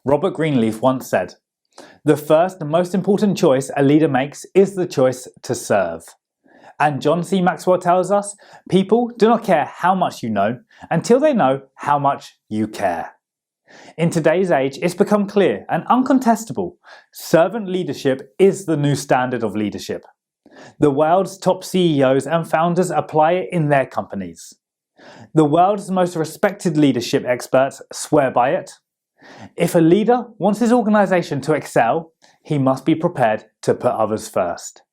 Robert Greenleaf once said, "The first and most important choice a leader makes is the choice to serve." And John C. Maxwell tells us, people do not care how much you know until they know how much you care. In today's age, it's become clear and uncontestable. Servant leadership is the new standard of leadership. The world's top CEOs and founders apply it in their companies. The world's most respected leadership experts swear by it. If a leader wants his organization to excel, he must be prepared to put others first.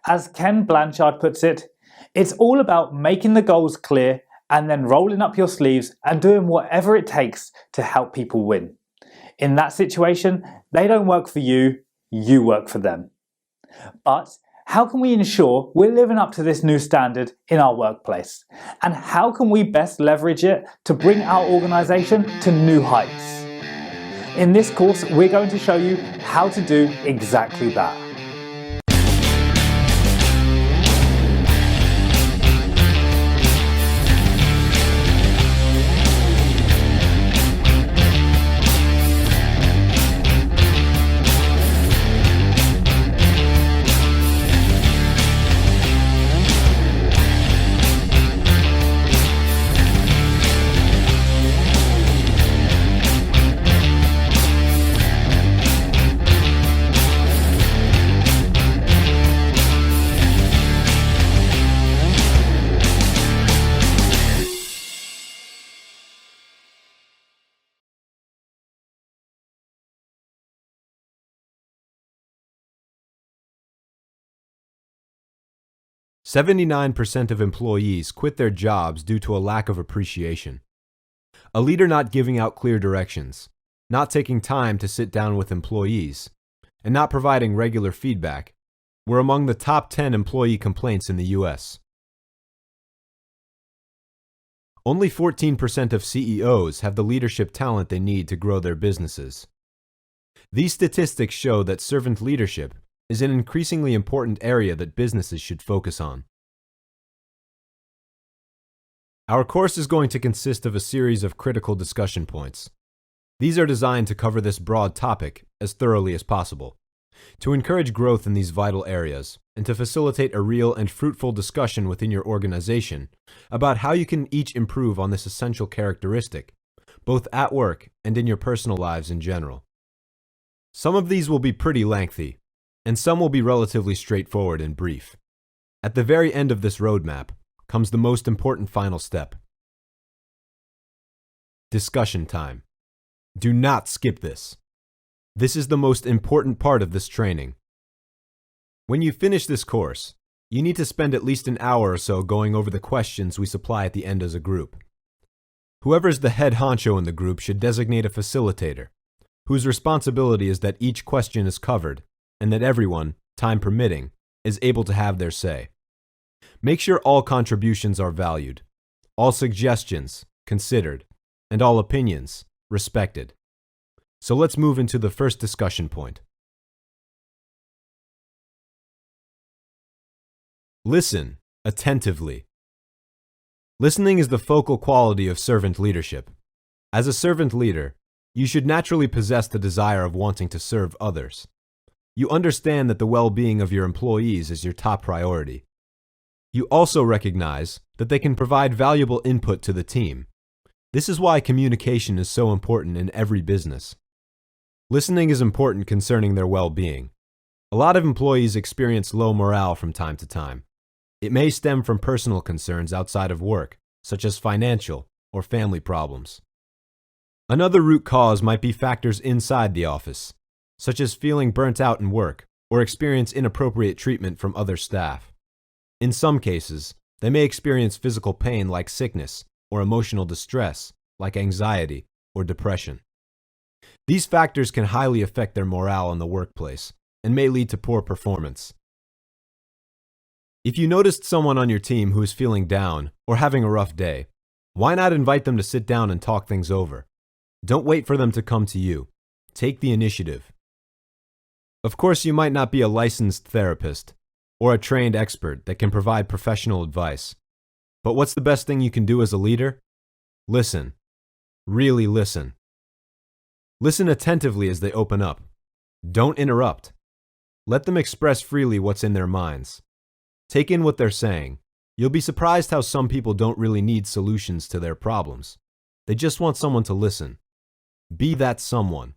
As Ken Blanchard puts it, it's all about making the goals clear and then rolling up your sleeves and doing whatever it takes to help people win. In that situation, they don't work for you, you work for them. But how can we ensure we're living up to this new standard in our workplace? And how can we best leverage it to bring our organization to new heights? In this course, we're going to show you how to do exactly that. "79% of employees quit their jobs due to a lack of appreciation. A leader not giving out clear directions, not taking time to sit down with employees, and not providing regular feedback were among the top 10 employee complaints in the US. Only 14% of CEOs have the leadership talent they need to grow their businesses. These statistics show that servant leadership is an increasingly important area that businesses should focus on. Our course is going to consist of a series of critical discussion points. These are designed to cover this broad topic as thoroughly as possible, to encourage growth in these vital areas, and to facilitate a real and fruitful discussion within your organization about how you can each improve on this essential characteristic, both at work and in your personal lives in general. Some of these will be pretty lengthy, and some will be relatively straightforward and brief. At the very end of this roadmap comes the most important final step. Discussion time. Do not skip this. This is the most important part of this training. When you finish this course, you need to spend at least an hour or so going over the questions we supply at the end as a group. Whoever's the head honcho in the group should designate a facilitator, whose responsibility is that each question is covered and that everyone, time permitting, is able to have their say. Make sure all contributions are valued, all suggestions considered, and all opinions respected. So let's move into the first discussion point. Listen attentively. Listening is the focal quality of servant leadership. As a servant leader, you should naturally possess the desire of wanting to serve others. You understand that the well-being of your employees is your top priority. You also recognize that they can provide valuable input to the team. This is why communication is so important in every business. Listening is important concerning their well-being. A lot of employees experience low morale from time to time. It may stem from personal concerns outside of work, such as financial or family problems. Another root cause might be factors inside the office, such as feeling burnt out in work or experience inappropriate treatment from other staff. In some cases, they may experience physical pain like sickness or emotional distress like anxiety or depression. These factors can highly affect their morale in the workplace and may lead to poor performance. If you noticed someone on your team who is feeling down or having a rough day, why not invite them to sit down and talk things over? Don't wait for them to come to you. Take the initiative. Of course, you might not be a licensed therapist or a trained expert that can provide professional advice. But what's the best thing you can do as a leader? Listen. Really listen. Listen attentively as they open up. Don't interrupt. Let them express freely what's in their minds. Take in what they're saying. You'll be surprised how some people don't really need solutions to their problems. They just want someone to listen. Be that someone.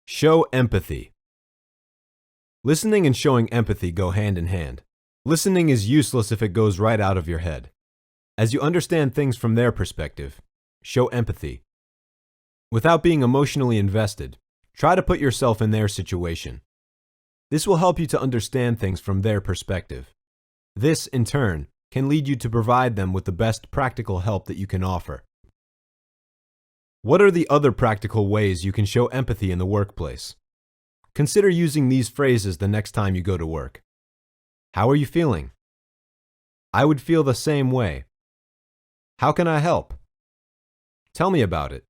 Show empathy. Listening and showing empathy go hand in hand. Listening is useless if it goes right out of your head. As you understand things from their perspective, show empathy. Without being emotionally invested, try to put yourself in their situation. This will help you to understand things from their perspective. This, in turn, can lead you to provide them with the best practical help that you can offer. What are the other practical ways you can show empathy in the workplace? Consider using these phrases the next time you go to work. How are you feeling? I would feel the same way. How can I help? Tell me about it.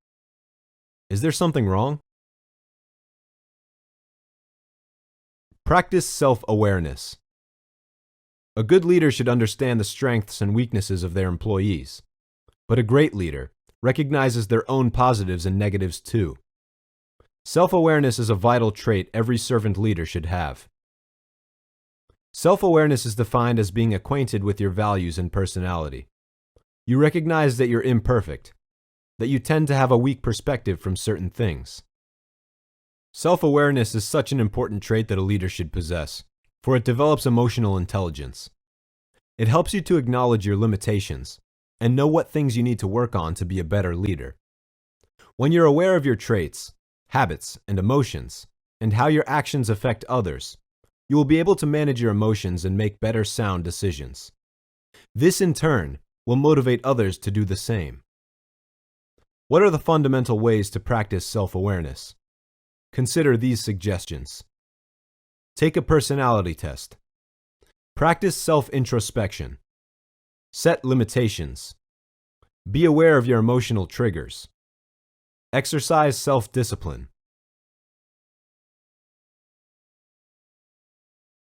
Is there something wrong? Practice self-awareness. A good leader should understand the strengths and weaknesses of their employees, but a great leader recognizes their own positives and negatives too. Self-awareness is a vital trait every servant leader should have. Self-awareness is defined as being acquainted with your values and personality. You recognize that you're imperfect, that you tend to have a weak perspective from certain things. Self-awareness is such an important trait that a leader should possess, for it develops emotional intelligence. It helps you to acknowledge your limitations and know what things you need to work on to be a better leader. When you're aware of your traits, habits, and emotions, and how your actions affect others, you will be able to manage your emotions and make better sound decisions. This, in turn, will motivate others to do the same. What are the fundamental ways to practice self-awareness? Consider these suggestions. Take a personality test. Practice self-introspection. Set limitations. Be aware of your emotional triggers. Exercise self-discipline.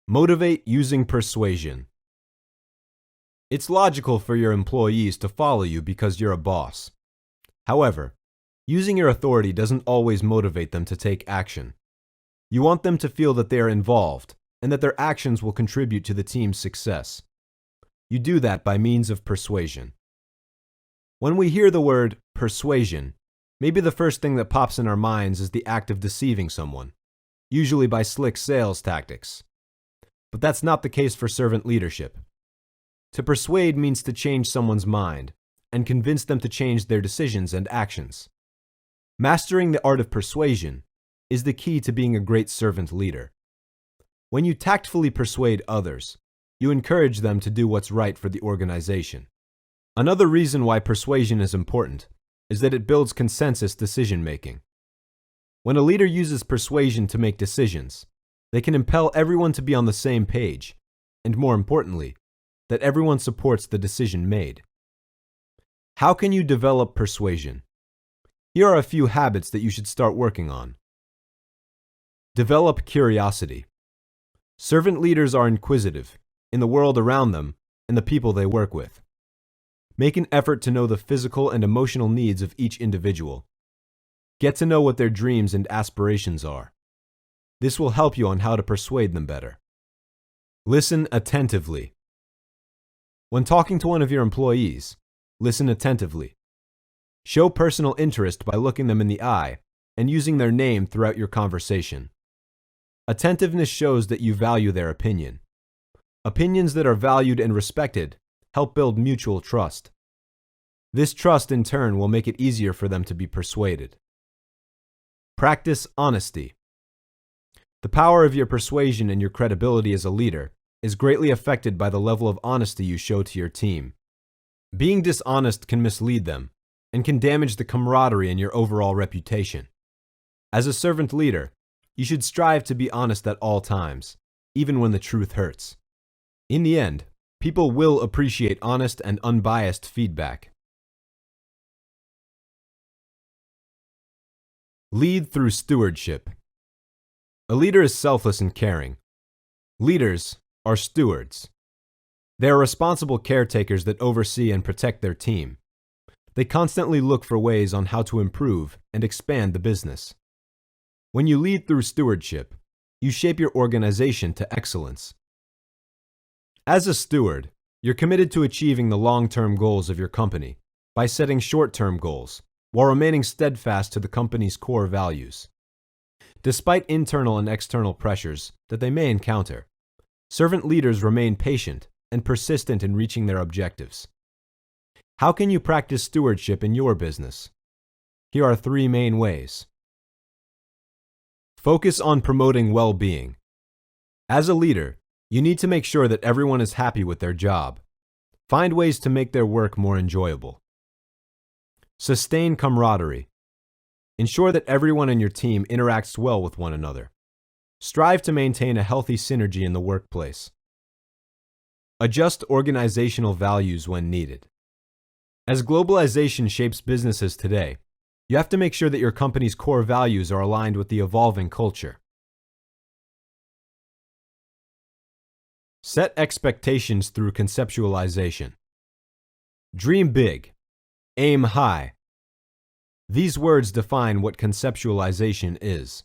Motivate using persuasion. It's logical for your employees to follow you because you're a boss. However, using your authority doesn't always motivate them to take action. You want them to feel that they are involved and that their actions will contribute to the team's success. You do that by means of persuasion. When we hear the word persuasion, maybe the first thing that pops in our minds is the act of deceiving someone, usually by slick sales tactics. But that's not the case for servant leadership. To persuade means to change someone's mind and convince them to change their decisions and actions. Mastering the art of persuasion is the key to being a great servant leader. When you tactfully persuade others, you encourage them to do what's right for the organization. Another reason why persuasion is important is that it builds consensus decision-making. When a leader uses persuasion to make decisions, they can impel everyone to be on the same page, and more importantly, that everyone supports the decision made. How can you develop persuasion? Here are a few habits that you should start working on. Develop curiosity. Servant leaders are inquisitive in the world around them and the people they work with. Make an effort to know the physical and emotional needs of each individual. Get to know what their dreams and aspirations are. This will help you on how to persuade them better. Listen attentively. When talking to one of your employees, listen attentively. Show personal interest by looking them in the eye and using their name throughout your conversation. Attentiveness shows that you value their opinion. Opinions that are valued and respected help build mutual trust. This trust, in turn, will make it easier for them to be persuaded. Practice honesty. The power of your persuasion and your credibility as a leader is greatly affected by the level of honesty you show to your team. Being dishonest can mislead them and can damage the camaraderie and your overall reputation. As a servant leader, you should strive to be honest at all times, even when the truth hurts. In the end, people will appreciate honest and unbiased feedback. Lead through stewardship. A leader is selfless and caring. Leaders are stewards. They are responsible caretakers that oversee and protect their team. They constantly look for ways on how to improve and expand the business. When you lead through stewardship, you shape your organization to excellence. As a steward, you're committed to achieving the long-term goals of your company by setting short-term goals while remaining steadfast to the company's core values. Despite internal and external pressures that they may encounter, servant leaders remain patient and persistent in reaching their objectives. How can you practice stewardship in your business? Here are 3 main ways. Focus on promoting well-being. As a leader, you need to make sure that everyone is happy with their job. Find ways to make their work more enjoyable. Sustain camaraderie. Ensure that everyone in your team interacts well with one another. Strive to maintain a healthy synergy in the workplace. Adjust organizational values when needed. As globalization shapes businesses today, you have to make sure that your company's core values are aligned with the evolving culture. Set expectations through conceptualization. Dream big. Aim high. These words define what conceptualization is.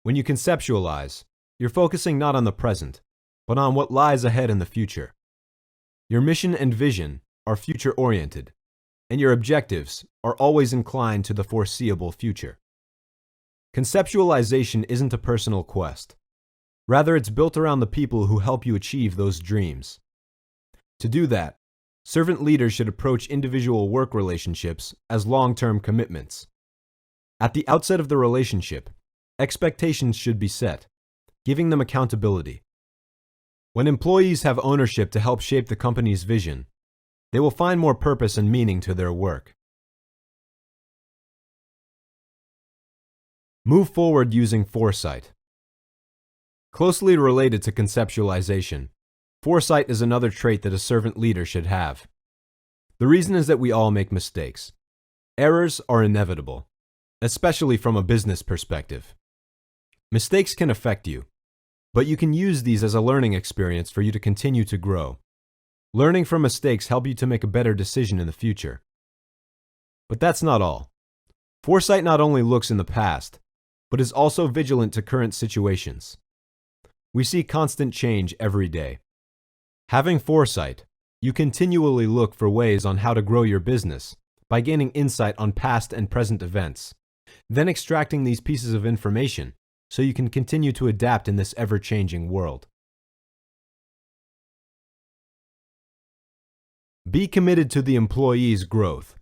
When you conceptualize, you're focusing not on the present, but on what lies ahead in the future. Your mission and vision are future-oriented, and your objectives are always inclined to the foreseeable future. Conceptualization isn't a personal quest. Rather, it's built around the people who help you achieve those dreams. To do that, servant leaders should approach individual work relationships as long-term commitments. At the outset of the relationship, expectations should be set, giving them accountability. When employees have ownership to help shape the company's vision, they will find more purpose and meaning to their work. Move forward using foresight. Closely related to conceptualization, foresight is another trait that a servant leader should have. The reason is that we all make mistakes. Errors are inevitable, especially from a business perspective. Mistakes can affect you, but you can use these as a learning experience for you to continue to grow. Learning from mistakes help you to make a better decision in the future. But that's not all. Foresight not only looks in the past, but is also vigilant to current situations. We see constant change every day. Having foresight, you continually look for ways on how to grow your business by gaining insight on past and present events, then extracting these pieces of information so you can continue to adapt in this ever-changing world. Be committed to the employee's growth.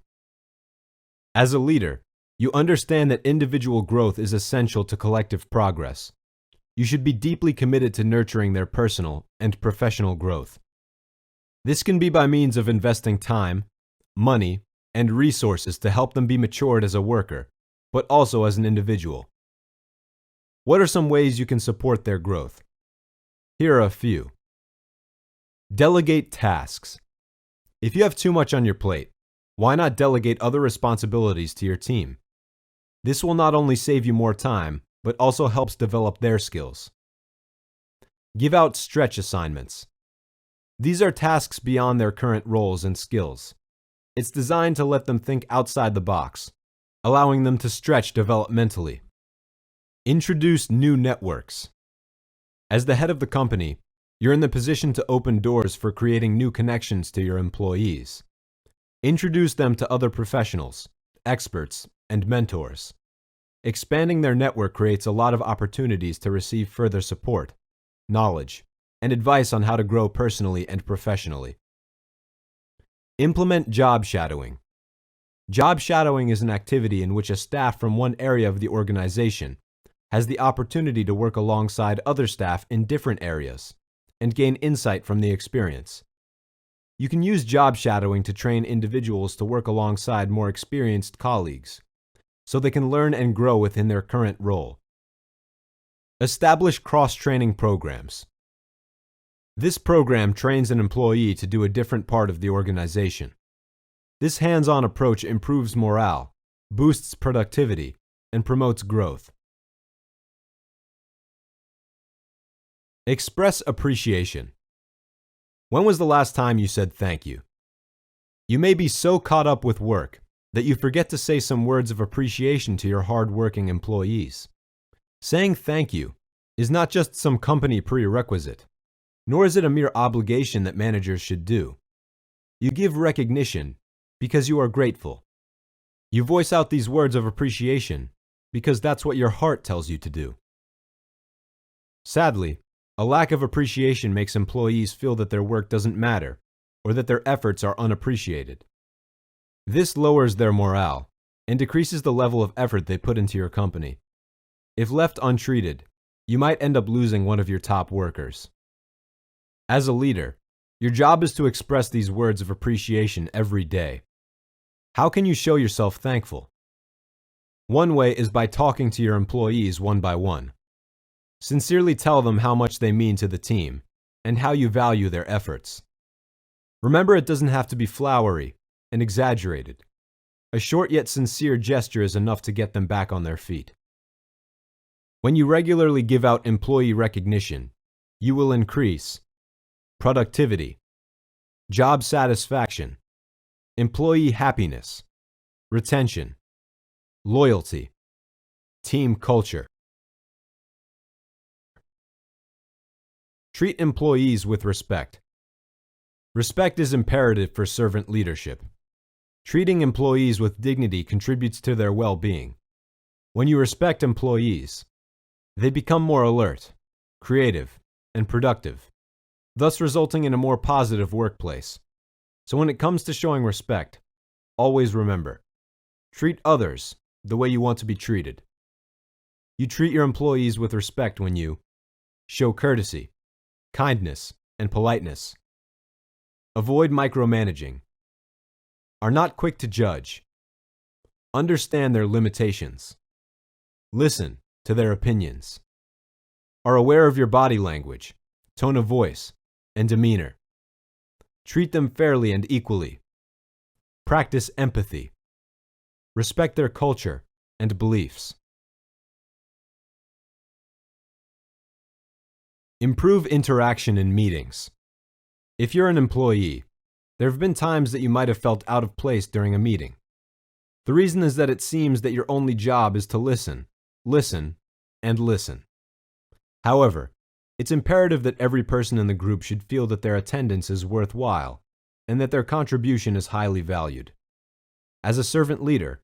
As a leader, you understand that individual growth is essential to collective progress. You should be deeply committed to nurturing their personal and professional growth. This can be by means of investing time, money, and resources to help them be matured as a worker, but also as an individual. What are some ways you can support their growth? Here are a few. Delegate tasks. If you have too much on your plate, why not delegate other responsibilities to your team? This will not only save you more time, but also helps develop their skills. Give out stretch assignments. These are tasks beyond their current roles and skills. It's designed to let them think outside the box, allowing them to stretch developmentally. Introduce new networks. As the head of the company, you're in the position to open doors for creating new connections to your employees. Introduce them to other professionals, experts, and mentors. Expanding their network creates a lot of opportunities to receive further support, knowledge, and advice on how to grow personally and professionally. Implement job shadowing. Job shadowing is an activity in which a staff from one area of the organization has the opportunity to work alongside other staff in different areas and gain insight from the experience. You can use job shadowing to train individuals to work alongside more experienced colleagues, so they can learn and grow within their current role. Establish cross-training programs. This program trains an employee to do a different part of the organization. This hands-on approach improves morale, boosts productivity, and promotes growth. Express appreciation. When was the last time you said thank you? You may be so caught up with work that you forget to say some words of appreciation to your hard-working employees. Saying thank you is not just some company prerequisite, nor is it a mere obligation that managers should do. You give recognition because you are grateful. You voice out these words of appreciation because that's what your heart tells you to do. Sadly, a lack of appreciation makes employees feel that their work doesn't matter or that their efforts are unappreciated. This lowers their morale and decreases the level of effort they put into your company. If left untreated, you might end up losing one of your top workers. As a leader, your job is to express these words of appreciation every day. How can you show yourself thankful? One way is by talking to your employees one by one. Sincerely tell them how much they mean to the team and how you value their efforts. Remember, it doesn't have to be flowery and exaggerated. A short yet sincere gesture is enough to get them back on their feet. When you regularly give out employee recognition, you will increase productivity, job satisfaction, employee happiness, retention, loyalty, team culture. Treat employees with respect. Respect is imperative for servant leadership. Treating employees with dignity contributes to their well-being. When you respect employees, they become more alert, creative, and productive, thus resulting in a more positive workplace. So when it comes to showing respect, always remember, treat others the way you want to be treated. You treat your employees with respect when you show courtesy, kindness, and politeness. Avoid micromanaging. Are not quick to judge. Understand their limitations. Listen to their opinions. Are aware of your body language, tone of voice, and demeanor. Treat them fairly and equally. Practice empathy. Respect their culture and beliefs. Improve interaction in meetings. If you're an employee, there have been times that you might have felt out of place during a meeting. The reason is that it seems that your only job is to listen, listen, and listen. However, it's imperative that every person in the group should feel that their attendance is worthwhile and that their contribution is highly valued. As a servant leader,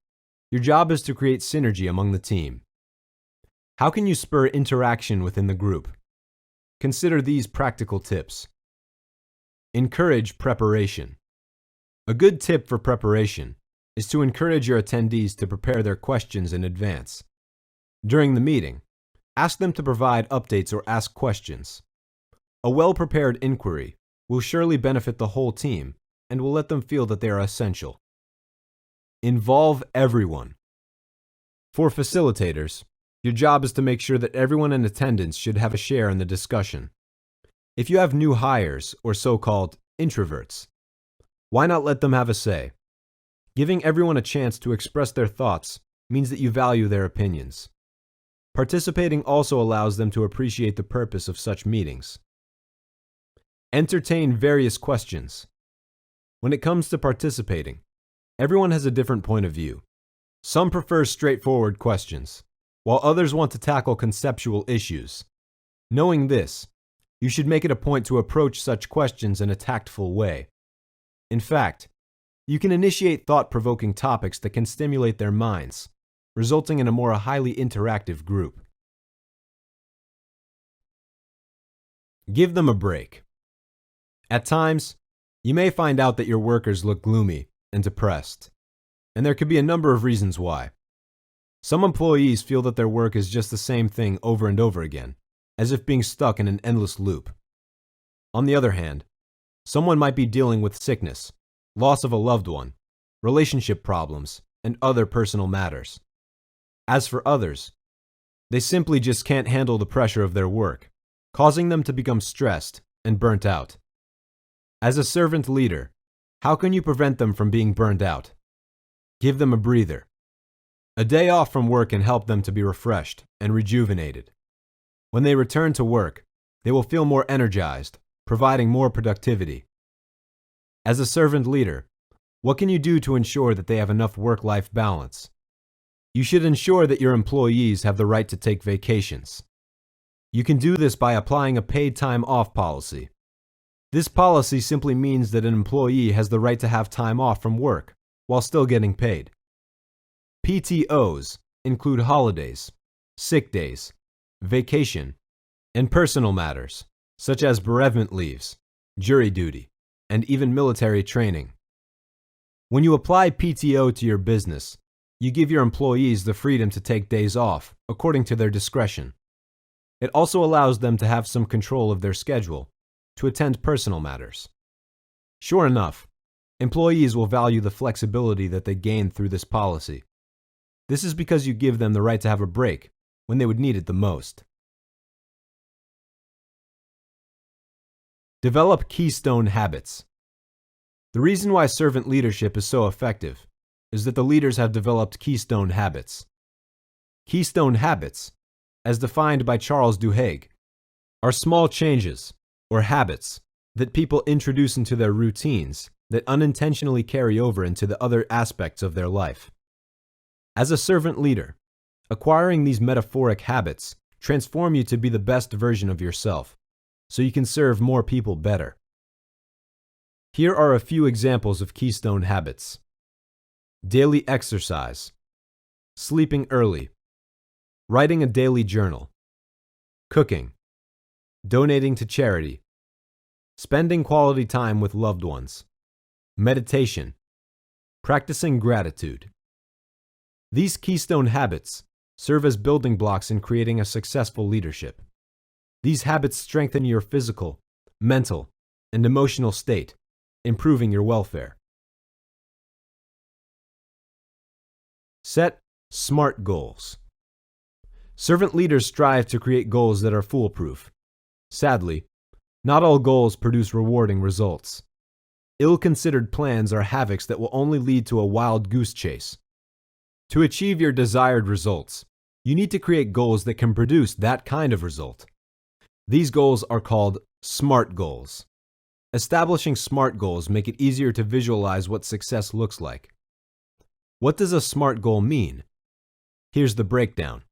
your job is to create synergy among the team. How can you spur interaction within the group? Consider these practical tips. Encourage preparation. A good tip for preparation is to encourage your attendees to prepare their questions in advance. During the meeting, ask them to provide updates or ask questions. A well-prepared inquiry will surely benefit the whole team and will let them feel that they are essential. Involve everyone. For facilitators, your job is to make sure that everyone in attendance should have a share in the discussion. If you have new hires or so-called introverts, why not let them have a say? Giving everyone a chance to express their thoughts means that you value their opinions. Participating also allows them to appreciate the purpose of such meetings. Entertain various questions. When it comes to participating, everyone has a different point of view. Some prefer straightforward questions, while others want to tackle conceptual issues. Knowing this, you should make it a point to approach such questions in a tactful way. In fact, you can initiate thought-provoking topics that can stimulate their minds, resulting in a more highly interactive group. Give them a break. At times, you may find out that your workers look gloomy and depressed, and there could be a number of reasons why. Some employees feel that their work is just the same thing over and over again, as if being stuck in an endless loop. On the other hand, someone might be dealing with sickness, loss of a loved one, relationship problems, and other personal matters. As for others, they simply just can't handle the pressure of their work, causing them to become stressed and burnt out. As a servant leader, how can you prevent them from being burnt out? Give them a breather. A day off from work can help them to be refreshed and rejuvenated. When they return to work, they will feel more energized, providing more productivity. As a servant leader, What can you do to ensure that they have enough work-life balance? You should ensure that your employees have the right to take vacations. You can do this by applying a paid time off policy. This policy simply means that an employee has the right to have time off from work while still getting paid. PTOs include holidays, sick days, vacation, and personal matters, such as bereavement leaves, jury duty, and even military training. When you apply PTO to your business, you give your employees the freedom to take days off according to their discretion. It also allows them to have some control of their schedule to attend personal matters. Sure enough, employees will value the flexibility that they gain through this policy. This is because you give them the right to have a break when they would need it the most. Develop keystone habits. The reason why servant leadership is so effective is that the leaders have developed keystone habits. Keystone habits, as defined by Charles Duhigg, are small changes or habits that people introduce into their routines that unintentionally carry over into the other aspects of their life. As a servant leader, acquiring these metaphoric habits transform you to be the best version of yourself, so you can serve more people better. Here are a few examples of keystone habits. Daily exercise, sleeping early, writing a daily journal, cooking, donating to charity, spending quality time with loved ones, meditation, practicing gratitude. These keystone habits serve as building blocks in creating a successful leadership. These habits strengthen your physical, mental, and emotional state, improving your welfare. Set SMART goals. Servant leaders strive to create goals that are foolproof. Sadly, not all goals produce rewarding results. Ill-considered plans are havocs that will only lead to a wild goose chase. To achieve your desired results, you need to create goals that can produce that kind of result. These goals are called SMART goals. Establishing SMART goals make it easier to visualize what success looks like. What does a SMART goal mean? Here's the breakdown.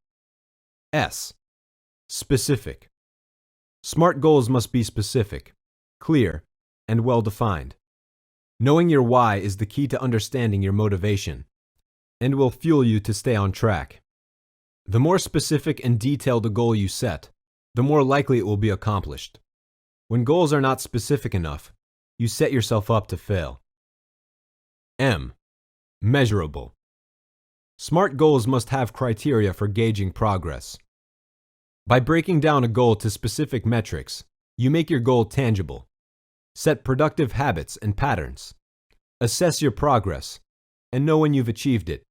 S. Specific. SMART goals must be specific, clear, and well-defined. Knowing your why is the key to understanding your motivation and will fuel you to stay on track. The more specific and detailed a goal you set, the more likely it will be accomplished. When goals are not specific enough, you set yourself up to fail. M. Measurable. SMART goals must have criteria for gauging progress. By breaking down a goal to specific metrics, you make your goal tangible. Set productive habits and patterns. Assess your progress, and know when you've achieved it.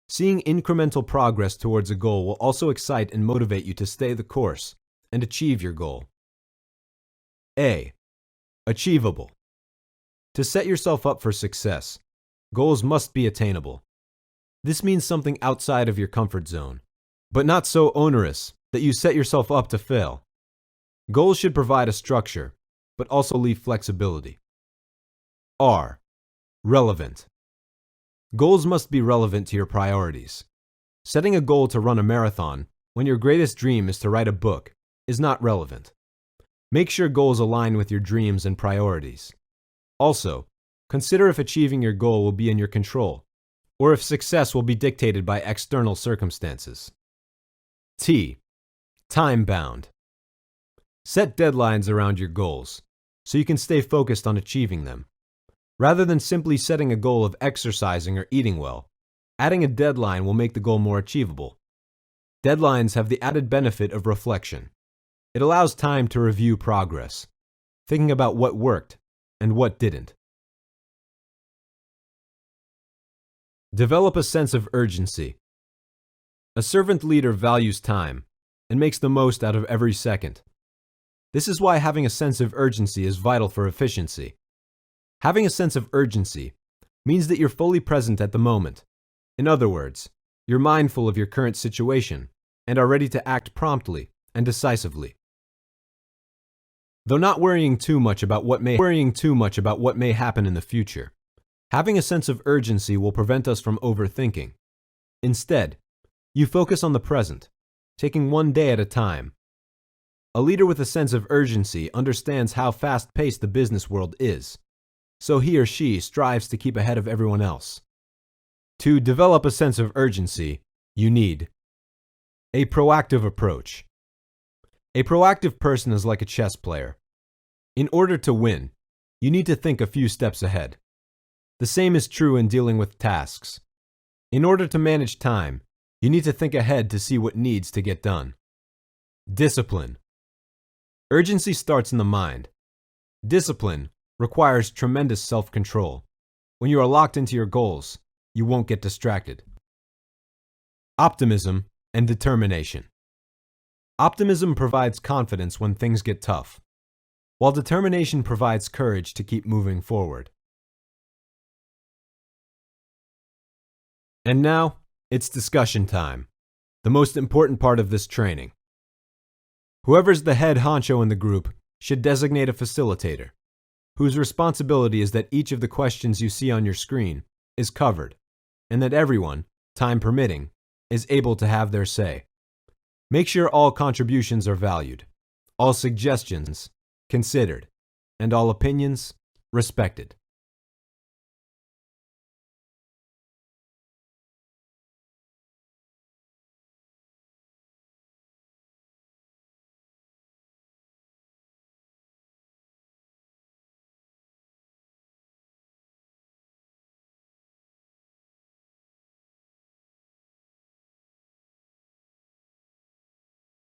Seeing incremental progress towards a goal will also excite and motivate you to stay the course and achieve your goal. A. Achievable. To set yourself up for success, goals must be attainable. This means something outside of your comfort zone, but not so onerous that you set yourself up to fail. Goals should provide a structure, but also leave flexibility. R. Relevant. Goals must be relevant to your priorities. Setting a goal to run a marathon when your greatest dream is to write a book is not relevant. Make sure goals align with your dreams and priorities. Also, consider if achieving your goal will be in your control, or if success will be dictated by external circumstances. T. Time-bound. Set deadlines around your goals, so you can stay focused on achieving them. Rather than simply setting a goal of exercising or eating well, adding a deadline will make the goal more achievable. Deadlines have the added benefit of reflection. It allows time to review progress, thinking about what worked and what didn't. Develop a sense of urgency. A servant leader values time and makes the most out of every second. This is why having a sense of urgency is vital for efficiency. Having a sense of urgency means that you're fully present at the moment. In other words, you're mindful of your current situation and are ready to act promptly and decisively. Though not worrying too much about what may happen in the future, Having a sense of urgency will prevent us from overthinking. Instead, you focus on the present, taking one day at a time. A leader with a sense of urgency understands how fast-paced the business world is, so he or she strives to keep ahead of everyone else. To develop a sense of urgency, you need a proactive approach. A proactive person is like a chess player. In order to win, you need to think a few steps ahead. The same is true in dealing with tasks. In order to manage time, you need to think ahead to see what needs to get done. Discipline. Urgency starts in the mind. Discipline requires tremendous self-control. When you are locked into your goals, you won't get distracted. Optimism and determination. Optimism provides confidence when things get tough, while determination provides courage to keep moving forward. And now, it's discussion time, the most important part of this training. Whoever's the head honcho in the group should designate a facilitator, whose responsibility is that each of the questions you see on your screen is covered, and that everyone, time permitting, is able to have their say. Make sure all contributions are valued, all suggestions considered, and all opinions respected.